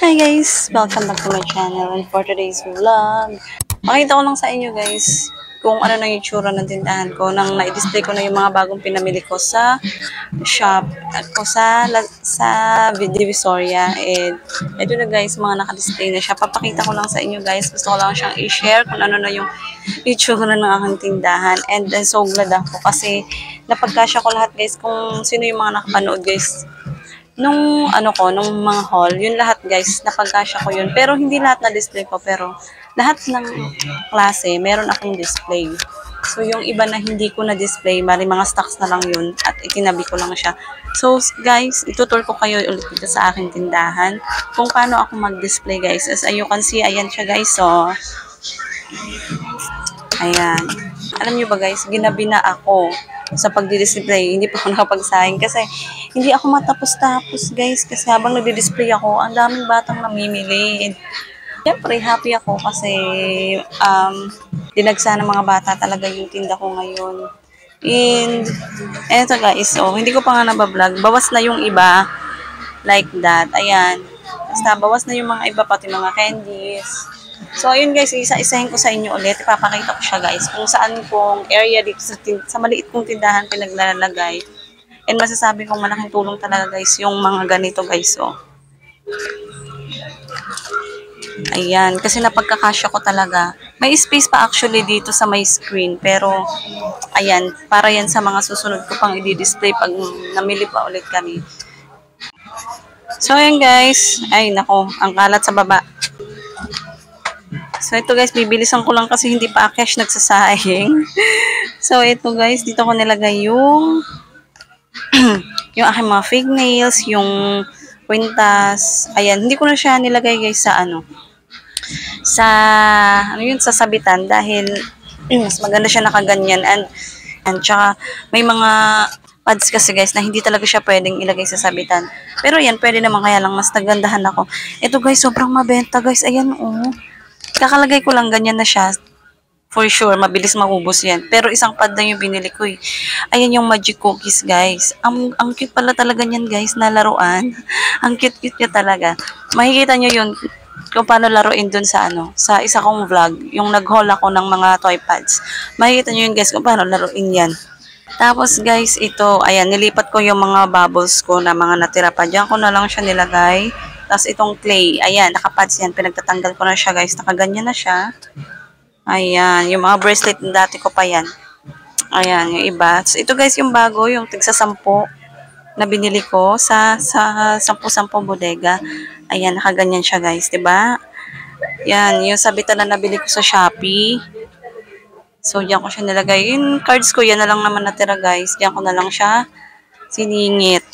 Hi guys! Welcome back to my channel and for today's vlog, makita ko lang sa inyo guys kung ano na yung itsura ng tindahan ko nang na-display ko na yung mga bagong pinamili ko sa shop at ko sa Divisoria. And ito na guys, mga naka-display na siya. Papakita ko lang sa inyo guys. Gusto ko lang siyang i-share kung ano na yung itsura ng aking tindahan. And then so glad ako kasi napagkasya ko lahat guys kung sino yung mga nakapanood guys. Nung nung mga haul, yun lahat guys, napagkasya ko yun. Pero hindi lahat na display ko, pero lahat ng klase, meron akong display. So yung iba na hindi ko na display, bali mga stocks na lang yun at itinabi ko lang siya. So guys, itutur ko kayo ulit dito sa aking tindahan kung paano ako mag-display guys. As you can see, ayan siya guys, so ayan. Alam nyo ba guys, ginabi na ako sa pagdi-display. Hindi pa ako nakapagsahing kasi hindi ako matapos-tapos guys kasi habang nagdi-display ako, ang daming batang namimili. Siyempre, happy ako kasi dinagsa ng mga bata talaga yung tinda ko ngayon. And eto guys, so hindi ko pa nga nabablog. Bawas na yung iba like that. Ayan. Basta bawas na yung mga iba, pati mga candies. So, ayun guys, isa-isahin ko sa inyo ulit. Ipapakita ko siya guys kung saan pong area dito sa maliit kong tindahan pinaglalagay. And masasabi kong malaking tulong talaga guys yung mga ganito guys. Oh. Ayan, kasi napagkakasya ko talaga. May space pa actually dito sa may screen. Pero, ayan, para yan sa mga susunod ko pang i-display pag namili pa ulit kami. So, ayan guys. Ay, nako, ang kalat sa baba. So, ito guys, bibilisan ko lang kasi hindi pa cash nagsasahing. So, ito guys, dito ko nilagay yung yung aking mga fake nails, yung kwintas. Ayan, hindi ko na siya nilagay guys sa sa sabitan dahil mas maganda siya nakaganyan and tsaka may mga pads kasi guys na hindi talaga siya pwedeng ilagay sa sabitan. Pero yan, pwede naman kaya lang mas nagandahan ako. Ito guys, sobrang mabenta guys. Ayan oh. Kakalagay ko lang ganyan na siya. For sure, mabilis maubos yan. Pero isang pad na yung binili ko eh. Ayan yung magic cookies, guys. Ang cute pala talaga niyan, guys, na laruan. Ang cute-cute niya talaga. Makikita nyo yun kung paano laruin dun sa sa isa kong vlog. Yung nag-haul ako ng mga toy pads. Makikita nyo yun, guys, kung paano laruin yan. Tapos, guys, ito, ayan, nilipat ko yung mga bubbles ko na mga natira pa. Diyan ko na lang siya nilagay. Tapos itong clay, ayan, nakapads yan. Pinagtatanggal ko na siya guys. Nakaganyan na siya. Ayan, yung mga bracelet dati ko pa yan. Ayan, yung iba. So, ito guys yung bago, yung tigsa 10 na binili ko sa 10 bodega. Ayan, nakaganyan siya guys, diba? Yan, yung sabitan na nabili ko sa Shopee. So, diyan ko siya nilagay. Yung cards ko, yan na lang naman natira guys. Diyan ko na lang siya siningit.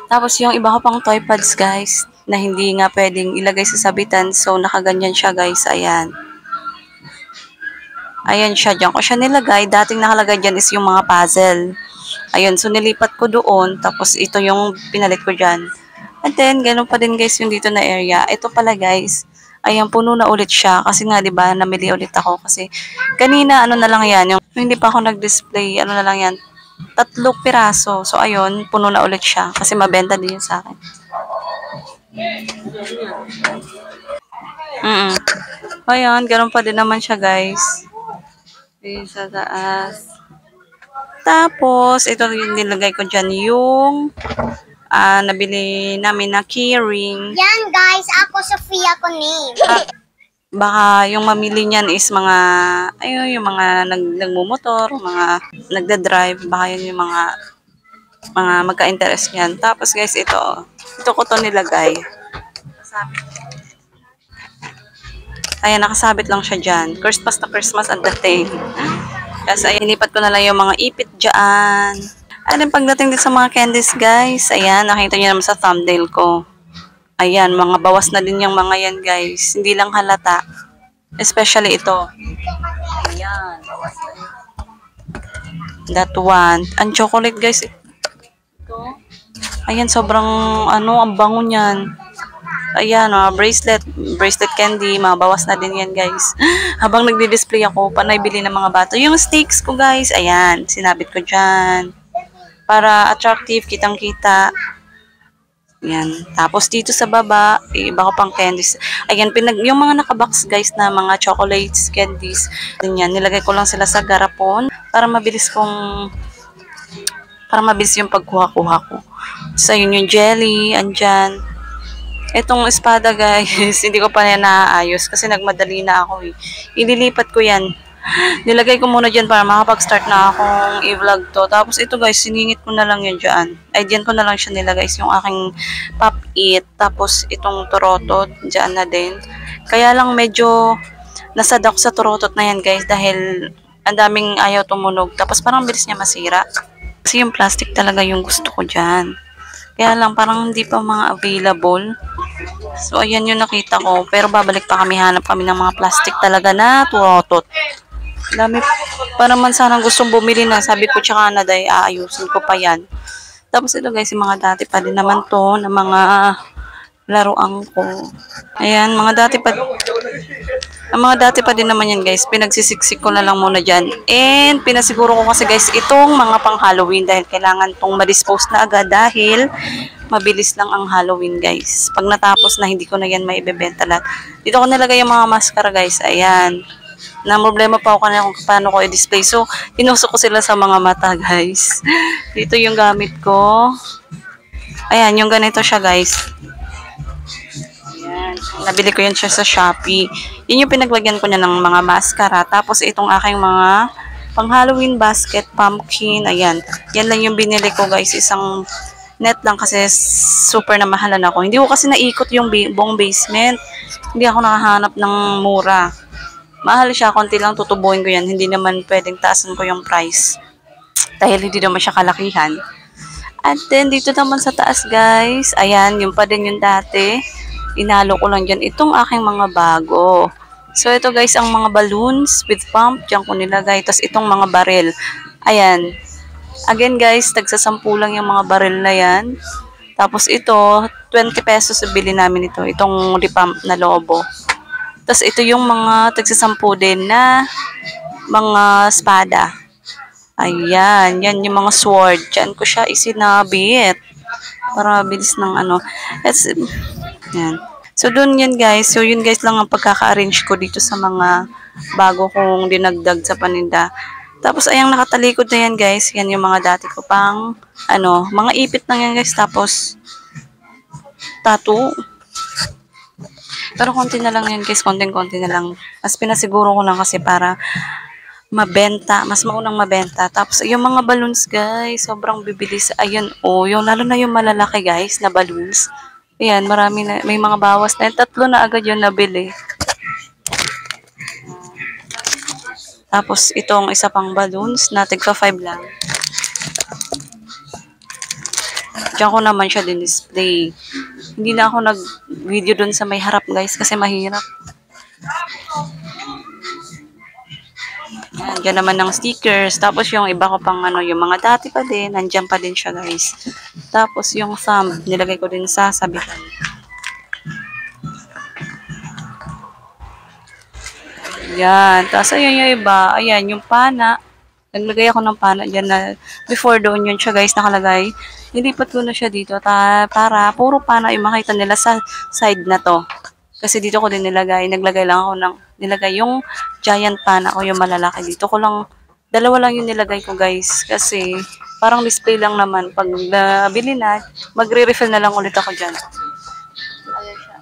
Tapos yung iba ko pang toy pads guys na hindi nga pwedeng ilagay sa sabitan. So nakaganyan siya guys. Ayan. Ayan siya. Diyan ko siya nilagay. Dating nakalagay dyan is yung mga puzzle. Ayun. So nilipat ko doon. Tapos ito yung pinalit ko dyan. And then ganun pa din guys yung dito na area. Ito pala guys. Ayan, puno na ulit siya. Kasi nga, di ba, namili ulit ako. Kasi kanina, na lang yan. Yung hindi pa ako nag-display, na lang yan. 3 piraso. So, ayun, puno na ulit siya. Kasi mabenta din yun sa akin. Ayun, ganun pa din naman siya, guys. Ayun, sa taas. Tapos, ito yung nilagay ko dyan, yung nabili namin na keyring. Yan, guys. Ako, Sophia ko name. Baka yung mamili niyan is mga, ayun, yung mga nagmumotor, mga nagda-drive, baka yun yung mga magka-interest niyan. Tapos guys, ito ko to nilagay. Ayan, nakasabit lang siya dyan. Christmas na Christmas at dating. Kasi ayan, inipat ko na lang yung mga ipit dyan. Ayan, pagdating din sa mga candies guys, ayan, nakita niyo naman sa thumbnail ko. Ayan, mga bawas na din yung mga yan, guys. Hindi lang halata. Especially ito. Ayan, bawas na yun. That one. Ang chocolate, guys. Ito. Ayan, sobrang, ang bango niyan. Ayan, bracelet candy. Mga bawas na din yan, guys. Habang nagdi-display ako, panay bili ng mga bata. Yung sticks ko, guys. Ayan, sinabit ko dyan. Para attractive, kitang-kita. Yan. Tapos dito sa baba, iba ko pang candies. Ayan, yung mga nakabox guys na mga chocolates, candies, ganyan, nilagay ko lang sila sa garapon para mabilis yung pagkuha-kuha ko. So, yun yung jelly, andyan. Itong espada guys, hindi ko pa yan naaayos kasi nagmadali na ako eh. Ililipat ko yan. Nilagay ko muna dyan para makapag-start na akong i-vlog to. Tapos ito guys, siningit ko na lang yan dyan. Ay, dyan ko na lang siya nilagay yung aking pop it. Tapos itong turotot, dyan na din. Kaya lang medyo nasadok sa turotot na yan guys dahil ang daming ayaw tumunog. Tapos parang bilis niya masira. Kasi yung plastic talaga yung gusto ko dyan. Kaya lang parang hindi pa mga available. So ayan yung nakita ko. Pero babalik pa kami, hanap kami ng mga plastic talaga na turotot. Dami pa naman sanang gustong bumili na. Sabi ko tsaka na day, aayusin ko pa yan. Tapos ito guys, yung mga dati pa din naman to na mga laruan ko. Ayan, mga dati pa din naman yan guys. Pinagsisiksik ko na lang muna dyan. And pinasiguro ko kasi guys itong mga pang Halloween dahil kailangan tong ma-dispose na agad dahil mabilis lang ang Halloween guys. Pag natapos na, hindi ko na yan maibebenta lahat. Dito ko nilagay yung mga mascara guys. Ayan. Na problema pa ako kanina kung paano ko i-display. So, tinusok ko sila sa mga mata, guys. Dito yung gamit ko. Ayan, yung ganito siya, guys. Ayan. Nabili ko yan siya sa Shopee. Yun yung pinaglagyan ko niya ng mga mascara. Tapos, itong aking mga pang Halloween basket, pumpkin. Ayan. Yan lang yung binili ko, guys. Isang net lang kasi super na mahalan ako. Hindi ko kasi naikot yung buong basement. Hindi ako nakahanap ng mura. Mahal siya, konti lang tutubuin ko yan. Hindi naman pwedeng taasan ko yung price. Dahil hindi naman siya kalakihan. At then, dito naman sa taas, guys. Ayan, yung pa din yung dati. Inalo ko lang dyan itong aking mga bago. So, ito guys, ang mga balloons with pump. Diyan ko nilagay. Tapos, itong mga barrel. Ayan. Again, guys, tagsasampu lang yung mga barrel na yan. Tapos, ito, 20 pesos bili namin ito. Itong repump na lobo. Tapos, ito yung mga tagsasampu din na mga espada. Ayan. Yan yung mga sword. Diyan ko siya isinabit. Para mabilis ng ano. Yan. So, dun yan guys. So, yun guys lang ang pagkaka-arrange ko dito sa mga bago kong dinagdag sa paninda. Tapos, ayang nakatalikod na yan guys. Yan yung mga dati ko pang, mga ipit lang yan guys. Tapos, tattoo. Pero konti na lang yan guys, konting-konti na lang. Mas pinasiguro ko lang kasi para mabenta, mas maunang mabenta. Tapos yung mga balloons guys, sobrang bibilis. Ayun, yung lalo na yung malalaki guys na balloons. Ayan, marami na, may mga bawas na. 3 na agad yung nabili. Tapos itong isa pang balloons na tigpa 5 lang. Diyan ko naman siya din-display. Hindi na ako nag-video dun sa may harap guys kasi mahirap. Yan, dyan naman ng stickers. Tapos yung iba ko pang yung mga dati pa din. Nandyan pa din siya guys. Tapos yung thumb, nilagay ko din sa sabitan. Yan. Tapos ayun yung iba. Ayan, yung pana. Naglagay ako ng pana dyan na before doon yun siya guys nakalagay. Nilipat ko na siya dito para puro pana yung makita nila sa side na to. Kasi dito ko din nilagay. Naglagay lang ako nilagay yung giant pana ko yung malalaki. Dito ko lang, dalawa lang yung nilagay ko guys. Kasi parang display lang naman. Pag nabili na, magre-refill na lang ulit ako dyan. Ayan siya.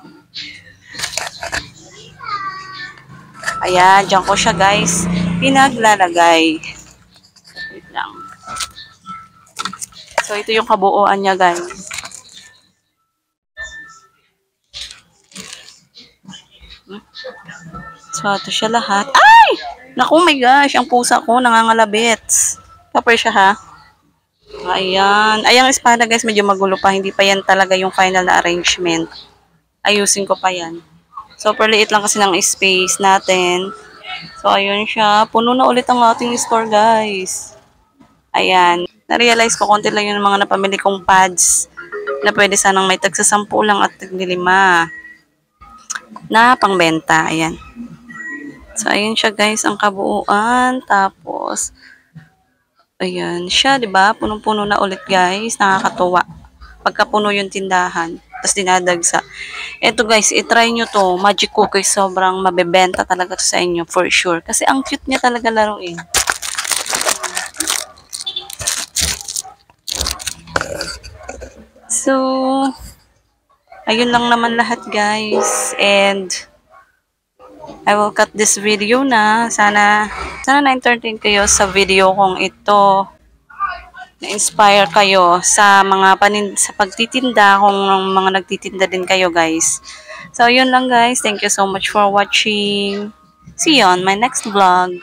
Ayan, dyan ko siya guys. Pinaglalagay. Wait lang. So, ito yung kabuuan niya, guys. So, ito siya lahat. Ay! Naku, my gosh. Ang pusa ko, nangangalabit. Kapar siya, ha? Ayan. Ayang espada, guys, medyo magulo pa. Hindi pa yan talaga yung final na arrangement. Ayusin ko pa yan. Super liit lang kasi ng space natin. So, ayun siya. Puno na ulit ang ating store, guys. Ayan. Na-realize ko, konti lang yung mga napamili kong pads na pwede sanang may tagsa 10 lang at tagli 5 na pangbenta. Ayan. So, ayun siya guys, ang kabuuan. Tapos, ayan siya, diba? Punong-puno na ulit guys. Nakakatuwa. pagkapuno yung tindahan. Tapos dinadagsa. Eto guys, itry nyo to. Magic cookies, sobrang mabebenta talaga to sa inyo for sure. Kasi ang cute niya talaga laruin. So, ayun lang naman lahat guys. And I will cut this video na. Sana na-entertain kayo sa video kong ito. Na-inspire kayo sa mga sa pagtitinda, kung mga nagtitinda din kayo guys. So, yun lang guys. Thank you so much for watching. See you on my next vlog.